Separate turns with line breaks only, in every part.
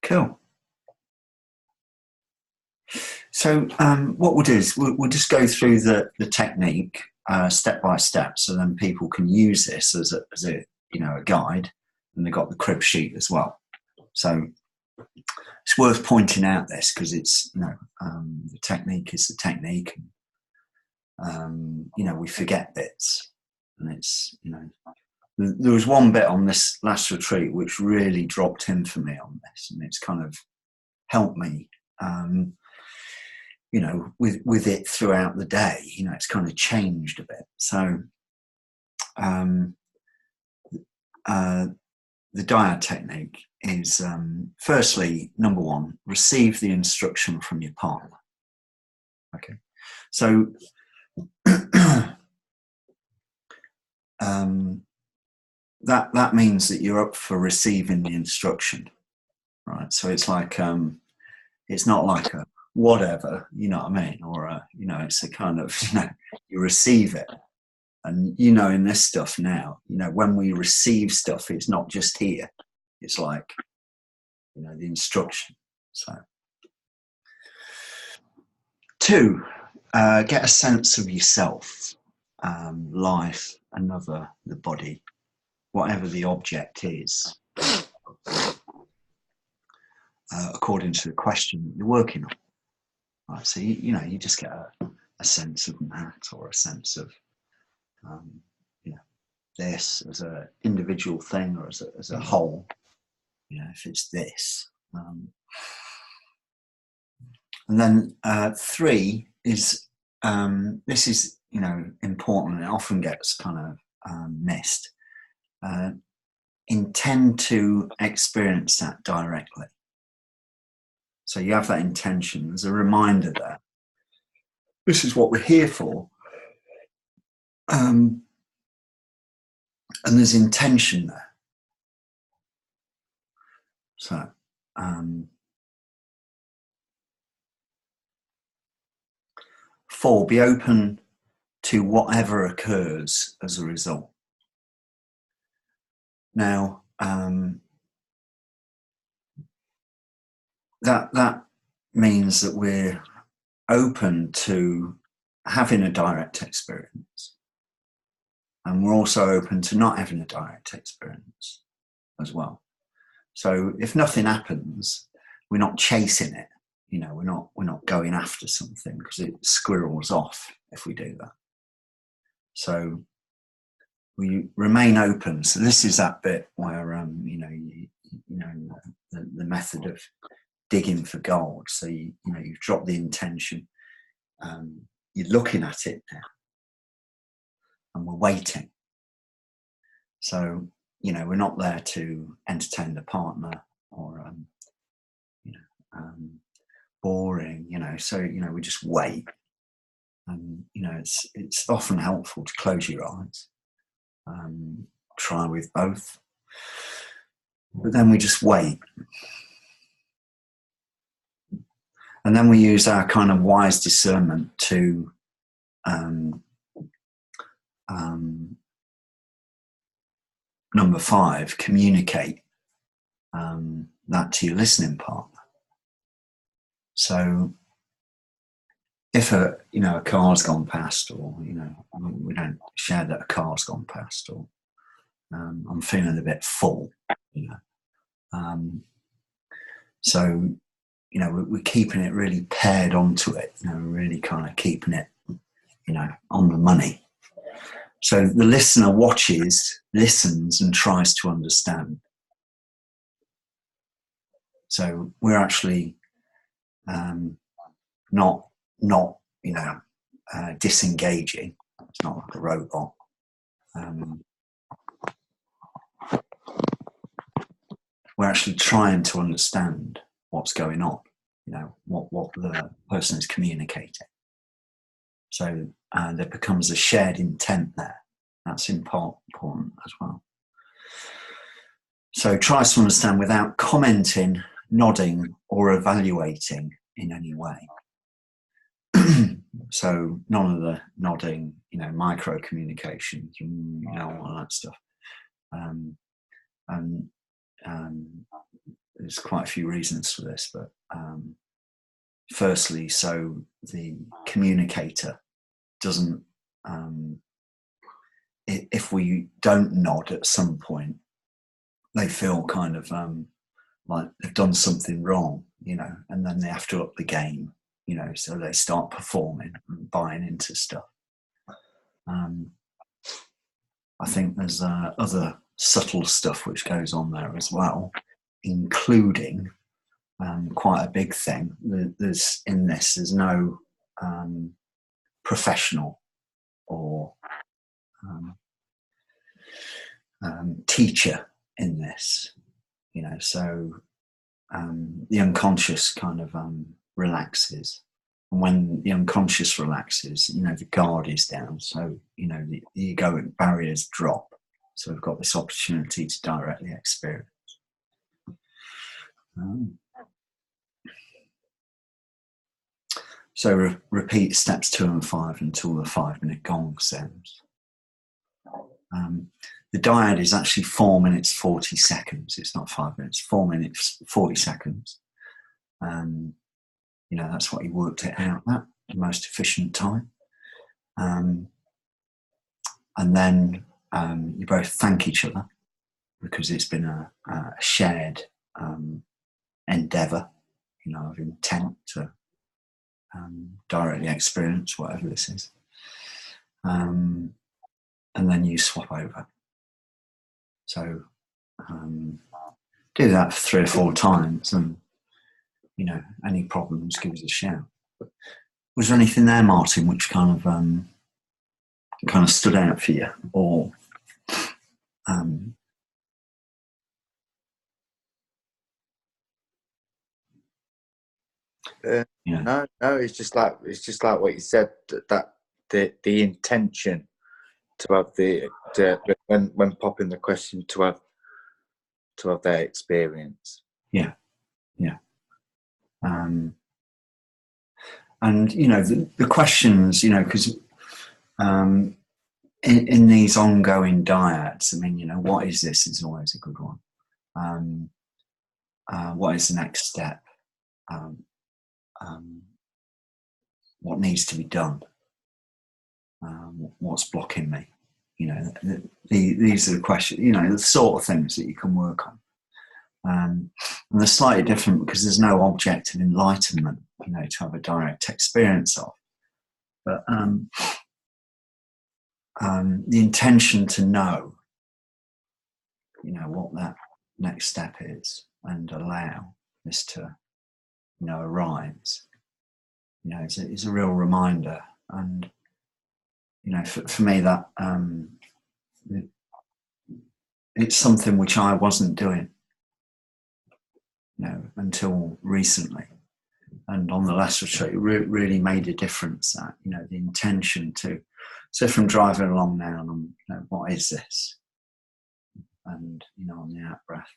Cool. So what we'll do is we'll just go through the technique step by step, so then people can use this as a a guide, and they've got the crib sheet as well. So it's worth pointing out this because it's the technique is the technique, and we forget bits, and it's there was one bit on this last retreat which really dropped in for me on this, and it's kind of helped me. With it throughout the day, it's kind of changed a bit. So the dyad technique is, firstly, number one, receive the instruction from your partner. Okay. So that means that you're up for receiving the instruction, right? So it's like, it's not like a whatever, you know what I mean? Or, it's a kind of, you receive it. And, in this stuff now, when we receive stuff, it's not just here. It's like, the instruction. So, 2, get a sense of yourself, life, the body, whatever the object is, according to the question that you're working on. Right, so you just get a sense of that, or a sense of this as an individual thing, or as a whole. If it's this, and then 3 is this is important, and it often gets kind of missed. Intend to experience that directly. So you have that intention. There's a reminder there. This is what we're here for. And there's intention there. So, 4, be open to whatever occurs as a result. Now, that means that we're open to having a direct experience, and we're also open to not having a direct experience as well. So if nothing happens, we're not chasing it. We're not going after something, because it squirrels off if we do that. So we remain open. So this is that bit where the method of digging for gold. So you've dropped the intention. You're looking at it now, and we're waiting. So we're not there to entertain the partner, or boring. So we just wait. And it's often helpful to close your eyes. Try with both, but then we just wait. And then we use our kind of wise discernment to number 5, communicate that to your listening partner. So if a car's gone past, or we don't share that a car's gone past, or I'm feeling a bit full, so we're keeping it really paired onto it, really kind of keeping it on the money. So the listener listens and tries to understand. So we're actually not disengaging. It's not like a robot. We're actually trying to understand what's going on, what the person is communicating. So there becomes a shared intent there. That's important as well. So try to understand without commenting, nodding, or evaluating in any way. So none of the nodding, micro communications, all that stuff. there's quite a few reasons for this, but firstly, so the communicator doesn't, if we don't nod at some point, they feel kind of like they've done something wrong, and then they have to up the game, so they start performing and buying into stuff. I think there's other subtle stuff which goes on there as well, including quite a big thing. There's no professional or teacher in this, so the unconscious kind of relaxes. And when the unconscious relaxes, the guard is down. So, the egoic barriers drop. So we've got this opportunity to directly experience. So repeat steps 2 and 5 until the 5-minute gong sounds. The dyad is actually 4 minutes 40 seconds. It's not 5 minutes. 4 minutes 40 seconds. That's what he worked it out at, the most efficient time. And then you both thank each other because it's been a shared endeavour, of intent to directly experience whatever this is. And then you swap over. So do that for 3 or 4 times, and any problems, give us a shout. But was there anything there, Martin, which kind of stood out for you, or
No, it's just like what you said, that the intention to have when popping the question to have their experience.
Yeah. And the questions, because in these ongoing dyads, what is this is always a good one. What is the next step? What needs to be done? What's blocking me? These are the questions, the sort of things that you can work on. And they're slightly different because there's no object of enlightenment, to have a direct experience of. But the intention to know, what that next step is, and allow this to, arise, is a real reminder. And, for me, that it's something which I wasn't doing, until recently. And on the last retreat, it really made a difference that, the intention to, so if I'm driving along now and I'm, what is this? And, on the out breath,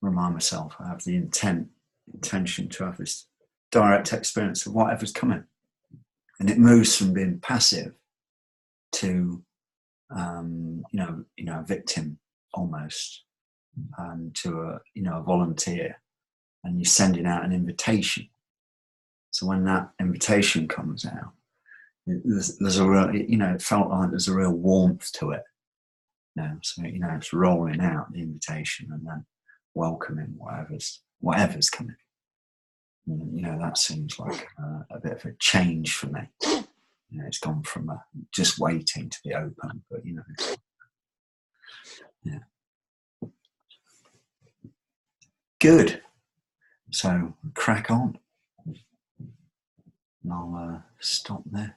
remind myself I have the intention to have this direct experience of whatever's coming. And it moves from being passive to, a victim almost, to a volunteer, and you're sending out an invitation. So when that invitation comes out, there's a real, it felt like there's a real warmth to it. So it's rolling out the invitation and then welcoming whatever's coming. That seems like a bit of a change for me. It's gone from just waiting to be open, but yeah. Good. So crack on. And I'll stop this.